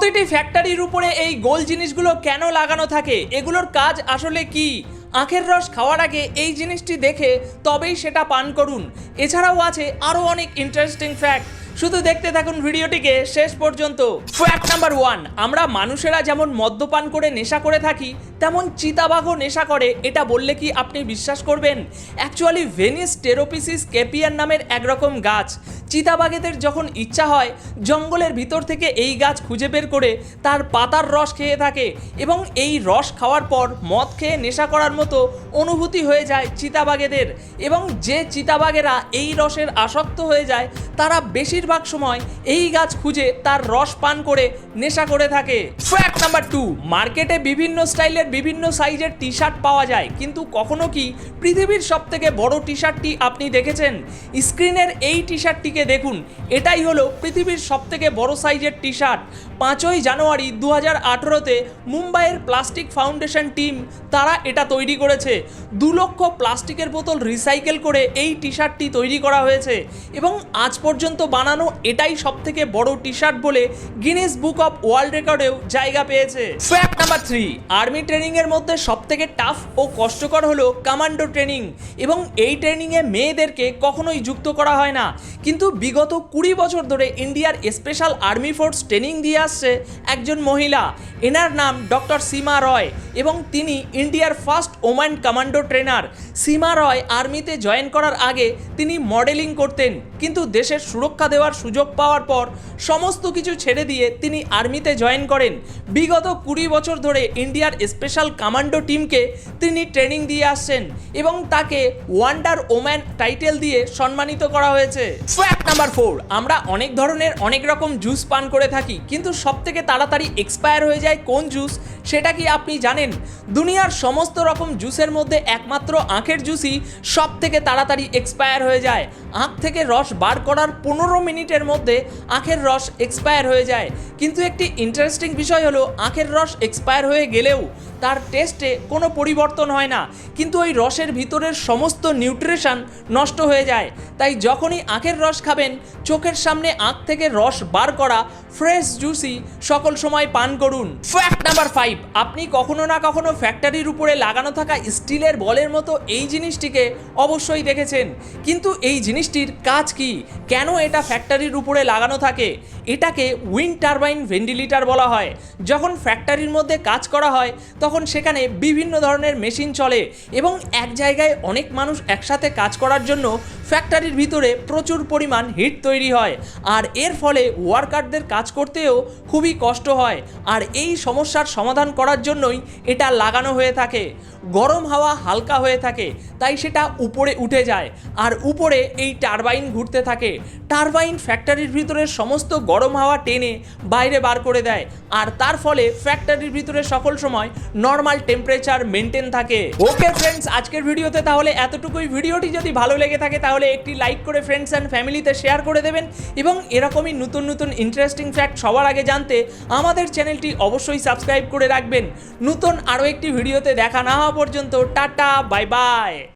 প্রতিটি ফ্যাক্টরির উপরে এই গোল জিনিসগুলো কেন লাগানো থাকে, এগুলোর কাজ আসলে কি? আখের রস খাওয়ার আগে এই জিনিসটি দেখে তবেই সেটা পান করুন। এছাড়াও আছে আরও অনেক ইন্টারেস্টিং ফ্যাক্ট, শুধু দেখতে থাকুন ভিডিওটিকে শেষ পর্যন্ত। ফ্যাক্ট নাম্বার 1, আমরা মানুষেরা যেমন মদ্যপান করে নেশা করে থাকি তেমন চিতাবাঘও নেশা করে, এটা বললে কি আপনি বিশ্বাস করবেন? অ্যাকচুয়ালি ভেনিস টেরোপিসিস ক্যাপিয়ার নামের একরকম গাছ, চিতাবাঘেদের যখন ইচ্ছা হয় জঙ্গলের ভিতর থেকে এই গাছ খুঁজে বের করে তার পাতার রস খেয়ে থাকে এবং এই রস খাওয়ার পর মদ খেয়ে নেশা করার মতো অনুভূতি হয়ে যায় চিতাবাঘেদের, এবং যে চিতাবাঘেরা এই রসের আসক্ত হয়ে যায় তারা বেশিরভাগ সময় এই গাছ খুঁজে তার রস পান করে নেশা করে থাকে। ফ্যাক্ট নাম্বার 2, মার্কেটে বিভিন্ন স্টাইলের বিভিন্ন সাইজের টি শার্ট পাওয়া যায়, কিন্তু কখনো কি পৃথিবীর সবথেকে বড় টি শার্টটি আপনি দেখেছেন? স্ক্রিনের এই টি শার্টটিকে দেখুন, এটাই হলো পৃথিবীর সবথেকে বড় সাইজের টি শার্ট। 5ই জানুয়ারি 2018-তে মুম্বাইয়ের প্লাস্টিক ফাউন্ডেশন টিম তারা এটা তৈরি করেছে। 2 লক্ষ প্লাস্টিকের বোতল রিসাইকেল করে এই টি শার্টটি তৈরি করা হয়েছে এবং আজ পর্যন্ত বানানো এটাই সবথেকে বড় টি শার্ট বলে গিনেস বুক অফ ওয়ার্ল্ড রেকর্ডেও জায়গা পেয়েছে। ফ্যাক্ট নাম্বার 3, আর্মি ট্রেনিংয়ের মধ্যে সবথেকে টাফ ও কষ্টকর হলো কমান্ডো ট্রেনিং, এবং এই ট্রেনিংয়ে মেয়েদেরকে কখনোই যুক্ত করা হয় না। কিন্তু বিগত 20 বছর ধরে ইন্ডিয়ার স্পেশাল আর্মি ফোর্স ট্রেনিং দিয়ে আসছে একজন মহিলা, এনার নাম ডক্টর সীমা রয় এবং তিনি ইন্ডিয়ার ফার্স্ট ওম্যান কমান্ডো ট্রেনার। সীমা রয় আর্মিতে জয়েন করার আগে তিনি মডেলিং করতেন, কিন্তু দেশের সুরক্ষা দেওয়ার সুযোগ পাওয়ার পর সমস্ত কিছু ছেড়ে দিয়ে তিনি আর্মিতে জয়েন করেন। বিগত 20 বছর ধরে ইন্ডিয়ার স্পেশাল কমান্ডো টিমকে তিনি ট্রেনিং দিয়ে আসছেন এবং তাকে ওয়ান্ডার ওম্যান টাইটেল দিয়ে সম্মানিত করা হয়েছে। ফ্যাক্ট নাম্বার 4, আমরা অনেক ধরনের অনেক রকম জুস পান করে থাকি, কিন্তু সবথেকে তাড়াতাড়ি এক্সপায়ার হয়ে যায় কোন জুস সেটা কি আপনি জানেন? দুনিয়ার সমস্ত রকম জুসের মধ্যে একমাত্র আখের জুসই সবথেকে তাড়াতাড়ি এক্সপায়ার হয়ে যায়। আখ থেকে রস বার করার 15 মিনিটের মধ্যে আখের রস এক্সপায়ার হয়ে যায়। কিন্তু একটি ইন্টারেস্টিং বিষয় হলো আখের রস এক্সপায়ার হয়ে গেলেও তার টেস্টে কোনো পরিবর্তন হয় না, কিন্তু ওই রসের ভিতরের সমস্ত নিউট্রিশন নষ্ট হয়ে যায়। তাই যখনই আখের রস খাবেন চোখের সামনে আখ থেকে রস বার করা ফ্রেশ জুসই সকল সময় পান করুন। ফ্যাক্ট নাম্বার 5, আপনি কখনো না কখনো ফ্যাক্টরির উপরে লাগানো থাকা স্টিলের বলের মতো এই জিনিসটিকে অবশ্যই দেখেছেন, কিন্তু এই জিনিসটির কাজ কি? কেন এটা ফ্যাক্টরির উপরে লাগানো থাকে? এটাকে উইন্ড টারবাইন ভেন্টিলেটর বলা হয়। যখন ফ্যাক্টরির মধ্যে কাজ করা হয় তখন সেখানে বিভিন্ন ধরনের মেশিন চলে এবং এক জায়গায় অনেক মানুষ একসাথে কাজ করার জন্য ফ্যাক্টরির ভিতরে প্রচুর পরিমাণ হিট তৈরি হয়, আর এর ফলে ওয়ার্কারদের কাজ করতেও খুবই কষ্ট হয়। আর এই সমস্যার সমাধান করার জন্যই এটা লাগানো হয়ে থাকে। গরম হাওয়া হালকা হয়ে থাকে তাই সেটা উপরে উঠে যায়, আর উপরে এই টারবাইন ঘুরতে থাকে। টারবাইন ফ্যাক্টরির ভিতরে সমস্ত গরম হাওয়া টেনে বাইরে বার করে দেয়, আর তার ফলে ফ্যাক্টরির ভিতরে সকল সময় নর্মাল টেম্পারেচার মেনটেন থাকে। ওকে ফ্রেন্ডস, আজকের ভিডিওতে তাহলে এতটুকুই। ভিডিওটি যদি ভালো লেগে থাকে তাহলে একটি লাইক করে ফ্রেন্ডস অ্যান্ড ফ্যামিলিতে শেয়ার করে দেবেন, এবং এরকমই নতুন নতুন ইন্টারেস্টিং ফ্যাক্ট সবার আগে জানতে আমাদের চ্যানেলটি অবশ্যই সাবস্ক্রাইব করে রাখবেন। নতুন আরও একটি ভিডিওতে দেখা না হওয়া পর্যন্ত টাটা, বাই বাই।